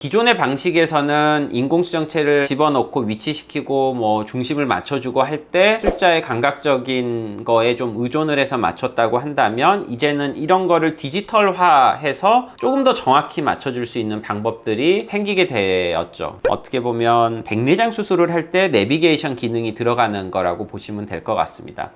기존의 방식에서는 인공수정체를 집어넣고 위치시키고 뭐 중심을 맞춰주고 할 때 숫자의 감각적인 거에 좀 의존을 해서 맞췄다고 한다면, 이제는 이런 거를 디지털화해서 조금 더 정확히 맞춰줄 수 있는 방법들이 생기게 되었죠. 어떻게 보면 백내장 수술을 할 때 내비게이션 기능이 들어가는 거라고 보시면 될 것 같습니다.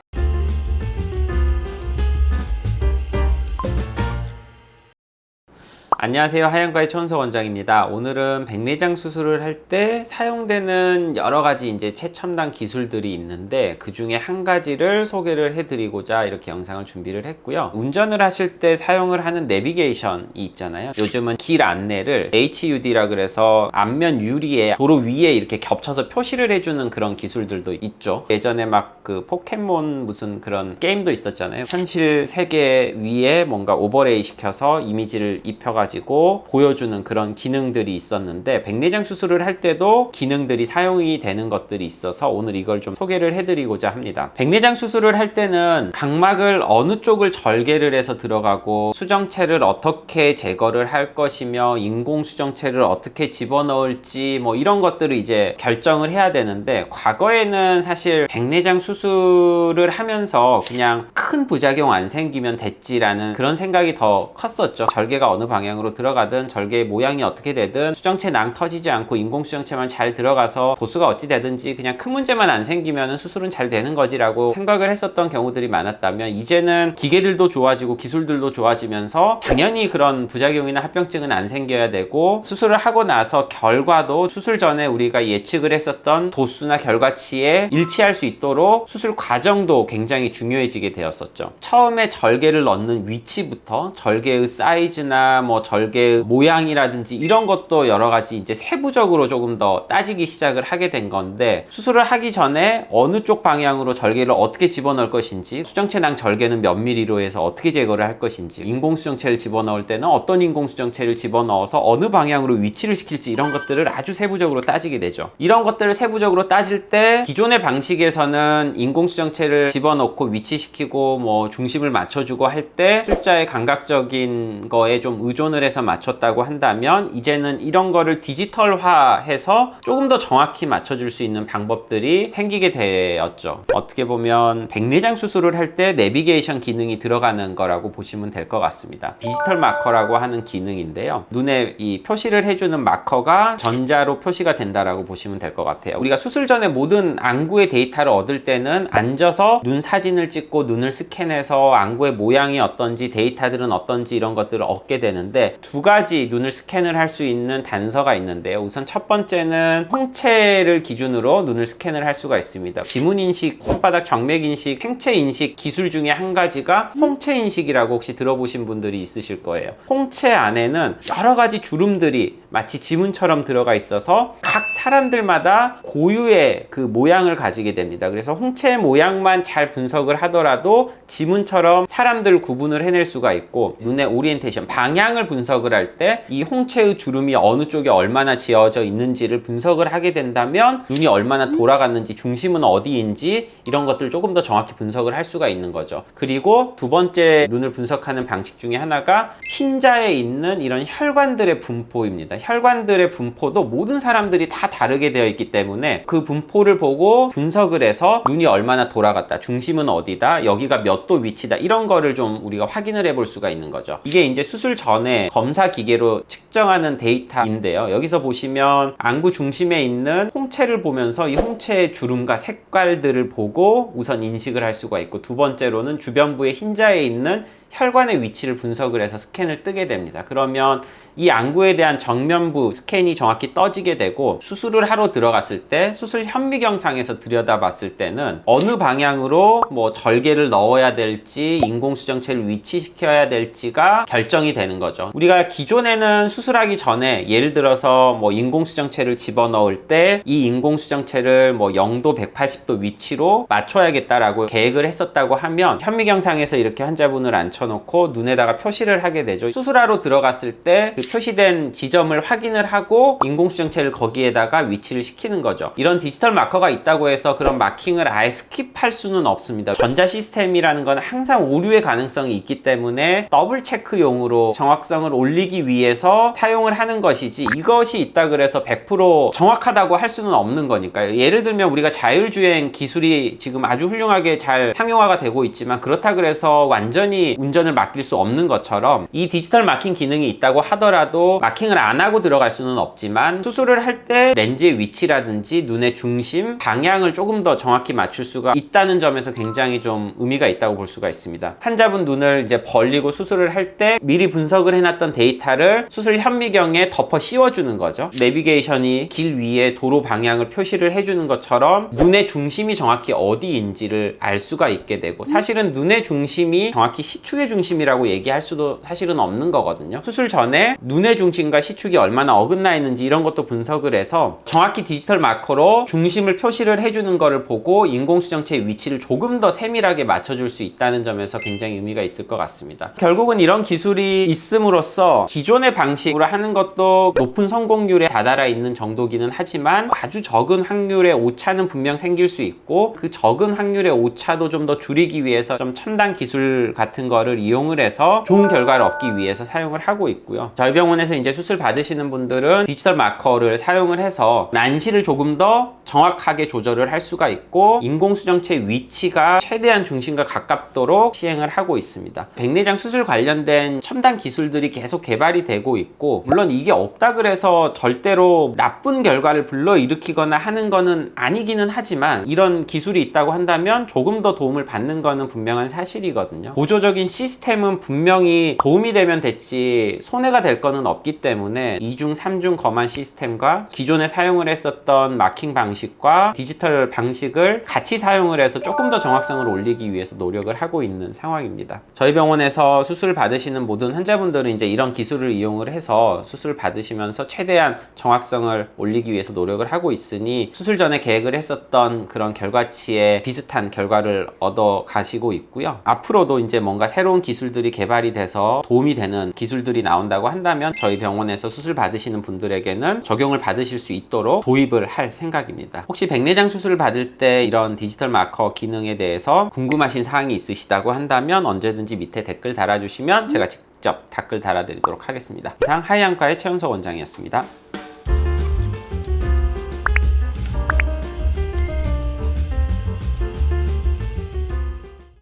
안녕하세요, 하얀과의 최원석 원장입니다. 오늘은 백내장 수술을 할 때 사용되는 여러 가지 이제 최첨단 기술들이 있는데, 그 중에 한 가지를 소개를 해드리고자 이렇게 영상을 준비를 했고요. 운전을 하실 때 사용을 하는 내비게이션이 있잖아요. 요즘은 길 안내를 HUD라 그래서 앞면 유리에 도로 위에 이렇게 겹쳐서 표시를 해주는 그런 기술들도 있죠. 예전에 막 그 포켓몬 무슨 그런 게임도 있었잖아요. 현실 세계 위에 뭔가 오버레이 시켜서 이미지를 입혀가지고 보여주는 그런 기능들이 있었는데, 백내장 수술을 할 때도 기능들이 사용이 되는 것들이 있어서 오늘 이걸 좀 소개를 해드리고자 합니다. 백내장 수술을 할 때는 각막을 어느 쪽을 절개를 해서 들어가고, 수정체를 어떻게 제거를 할 것이며 인공수정체를 어떻게 집어넣을지 뭐 이런 것들을 이제 결정을 해야 되는데, 과거에는 사실 백내장 수술을 하면서 그냥 큰 부작용 안 생기면 됐지라는 그런 생각이 더 컸었죠. 절개가 어느 방향으로 들어가든 절개의 모양이 어떻게 되든 수정체 낭 터지지 않고 인공수정체만 잘 들어가서 도수가 어찌 되든지 그냥 큰 문제만 안 생기면 수술은 잘 되는 거지라고 생각을 했었던 경우들이 많았다면, 이제는 기계들도 좋아지고 기술들도 좋아지면서 당연히 그런 부작용이나 합병증은 안 생겨야 되고, 수술을 하고 나서 결과도 수술 전에 우리가 예측을 했었던 도수나 결과치에 일치할 수 있도록 수술 과정도 굉장히 중요해지게 되었었죠. 처음에 절개를 넣는 위치부터 절개의 사이즈나 뭐 절개의 모양이라든지 이런 것도 여러 가지 이제 세부적으로 조금 더 따지기 시작을 하게 된 건데, 수술을 하기 전에 어느 쪽 방향으로 절개를 어떻게 집어넣을 것인지, 수정체낭 절개는 몇 미리로 해서 어떻게 제거를 할 것인지, 인공수정체를 집어넣을 때는 어떤 인공수정체를 집어넣어서 어느 방향으로 위치를 시킬지, 이런 것들을 아주 세부적으로 따지게 되죠. 이런 것들을 세부적으로 따질 때 기존의 방식에서는 인공수정체를 집어넣고 위치시키고 뭐 중심을 맞춰주고 할 때 숫자의 감각적인 거에 좀 의존을 해서 맞췄다고 한다면, 이제는 이런 거를 디지털화해서 조금 더 정확히 맞춰줄 수 있는 방법들이 생기게 되었죠. 어떻게 보면 백내장 수술을 할 때 내비게이션 기능이 들어가는 거라고 보시면 될 것 같습니다. 디지털 마커라고 하는 기능인데요, 눈에 이 표시를 해주는 마커가 전자로 표시가 된다라고 보시면 될 것 같아요. 우리가 수술 전에 모든 안구의 데이터를 얻을 때는 앉아서 눈 사진을 찍고 눈을 스캔해서 안구의 모양이 어떤지, 데이터들은 어떤지 이런 것들을 얻게 되는데, 두 가지 눈을 스캔을 할 수 있는 단서가 있는데요. 우선 첫 번째는 홍채를 기준으로 눈을 스캔을 할 수가 있습니다. 지문인식, 손바닥 정맥인식, 생체인식 기술 중에 한 가지가 홍채인식이라고 혹시 들어보신 분들이 있으실 거예요. 홍채 안에는 여러 가지 주름들이 마치 지문처럼 들어가 있어서 각 사람들마다 고유의 그 모양을 가지게 됩니다. 그래서 홍채 모양만 잘 분석을 하더라도 지문처럼 사람들 구분을 해낼 수가 있고, 눈의 오리엔테이션, 방향을 분석을 할 때 이 홍채의 주름이 어느 쪽에 얼마나 지어져 있는지를 분석을 하게 된다면, 눈이 얼마나 돌아갔는지, 중심은 어디인지 이런 것들을 조금 더 정확히 분석을 할 수가 있는 거죠. 그리고 두 번째 눈을 분석하는 방식 중에 하나가 흰자에 있는 이런 혈관들의 분포입니다. 혈관들의 분포도 모든 사람들이 다 다르게 되어 있기 때문에 그 분포를 보고 분석을 해서 눈이 얼마나 돌아갔다, 중심은 어디다, 여기가 몇 도 위치다, 이런 거를 좀 우리가 확인을 해볼 수가 있는 거죠. 이게 이제 수술 전에 검사 기계로 측정하는 데이터인데요, 여기서 보시면 안구 중심에 있는 홍채를 보면서 이 홍채의 주름과 색깔들을 보고 우선 인식을 할 수가 있고, 두 번째로는 주변부의 흰자에 있는 혈관의 위치를 분석을 해서 스캔을 뜨게 됩니다. 그러면 이 안구에 대한 정면부 스캔이 정확히 떠지게 되고, 수술을 하러 들어갔을 때 수술 현미경상에서 들여다봤을 때는 어느 방향으로 뭐 절개를 넣어야 될지, 인공수정체를 위치시켜야 될지가 결정이 되는 거죠. 우리가 기존에는 수술하기 전에 예를 들어서 뭐 인공수정체를 집어넣을 때 이 인공수정체를 뭐 0도 180도 위치로 맞춰야겠다라고 계획을 했었다고 하면, 현미경상에서 이렇게 환자분을 앉혀 맞춰놓고 눈에다가 표시를 하게 되죠. 수술하러 들어갔을 때 그 표시된 지점을 확인을 하고 인공수정체를 거기에다가 위치를 시키는 거죠. 이런 디지털 마커가 있다고 해서 그런 마킹을 아예 스킵할 수는 없습니다. 전자 시스템이라는 건 항상 오류의 가능성이 있기 때문에 더블 체크용으로 정확성을 올리기 위해서 사용을 하는 것이지, 이것이 있다 그래서 100% 정확하다고 할 수는 없는 거니까요. 예를 들면 우리가 자율주행 기술이 지금 아주 훌륭하게 잘 상용화가 되고 있지만, 그렇다 그래서 완전히 운전을 맡길 수 없는 것처럼 이 디지털 마킹 기능이 있다고 하더라도 마킹을 안 하고 들어갈 수는 없지만, 수술을 할 때 렌즈의 위치라든지 눈의 중심, 방향을 조금 더 정확히 맞출 수가 있다는 점에서 굉장히 좀 의미가 있다고 볼 수가 있습니다. 환자분 눈을 이제 벌리고 수술을 할 때 미리 분석을 해놨던 데이터를 수술 현미경에 덮어 씌워주는 거죠. 내비게이션이 길 위에 도로 방향을 표시를 해주는 것처럼 눈의 중심이 정확히 어디인지를 알 수가 있게 되고, 사실은 눈의 중심이 정확히 시축의 중심이라고 얘기할 수도 사실은 없는 거거든요. 수술 전에 눈의 중심과 시축이 얼마나 어긋나 있는지 이런 것도 분석을 해서 정확히 디지털 마커로 중심을 표시를 해주는 거를 보고 인공수정체의 위치를 조금 더 세밀하게 맞춰줄 수 있다는 점에서 굉장히 의미가 있을 것 같습니다. 결국은 이런 기술이 있음으로써 기존의 방식으로 하는 것도 높은 성공률에 다다라 있는 정도기는 하지만, 아주 적은 확률의 오차는 분명 생길 수 있고, 그 적은 확률의 오차도 좀 더 줄이기 위해서 좀 첨단 기술 같은 거를 이용을 해서 좋은 결과를 얻기 위해서 사용을 하고 있고요. 저희 병원에서 이제 수술 받으시는 분들은 디지털 마커를 사용을 해서 난시를 조금 더 정확하게 조절을 할 수가 있고, 인공수정체 위치가 최대한 중심과 가깝도록 시행을 하고 있습니다. 백내장 수술 관련된 첨단 기술들이 계속 개발이 되고 있고, 물론 이게 없다 그래서 절대로 나쁜 결과를 불러일으키거나 하는 거는 아니기는 하지만, 이런 기술이 있다고 한다면 조금 더 도움을 받는 거는 분명한 사실이거든요. 보조적인 시스템은 분명히 도움이 되면 됐지 손해가 될 거는 없기 때문에, 2중 3중 검안 시스템과 기존에 사용을 했었던 마킹 방식과 디지털 방식을 같이 사용을 해서 조금 더 정확성을 올리기 위해서 노력을 하고 있는 상황입니다. 저희 병원에서 수술을 받으시는 모든 환자분들은 이제 이런 기술을 이용을 해서 수술을 받으시면서 최대한 정확성을 올리기 위해서 노력을 하고 있으니, 수술 전에 계획을 했었던 그런 결과치에 비슷한 결과를 얻어 가시고 있고요. 앞으로도 이제 뭔가 새로운 기술들이 개발이 돼서 도움이 되는 기술들이 나온다고 한다면, 저희 병원에서 수술 받으시는 분들에게는 적용을 받으실 수 있도록 도입을 할 생각입니다. 혹시 백내장 수술을 받을 때 이런 디지털 마커 기능에 대해서 궁금하신 사항이 있으시다고 한다면 언제든지 밑에 댓글 달아주시면 제가 직접 댓글 달아드리도록 하겠습니다. 이상 하이안과의 최윤석 원장이었습니다.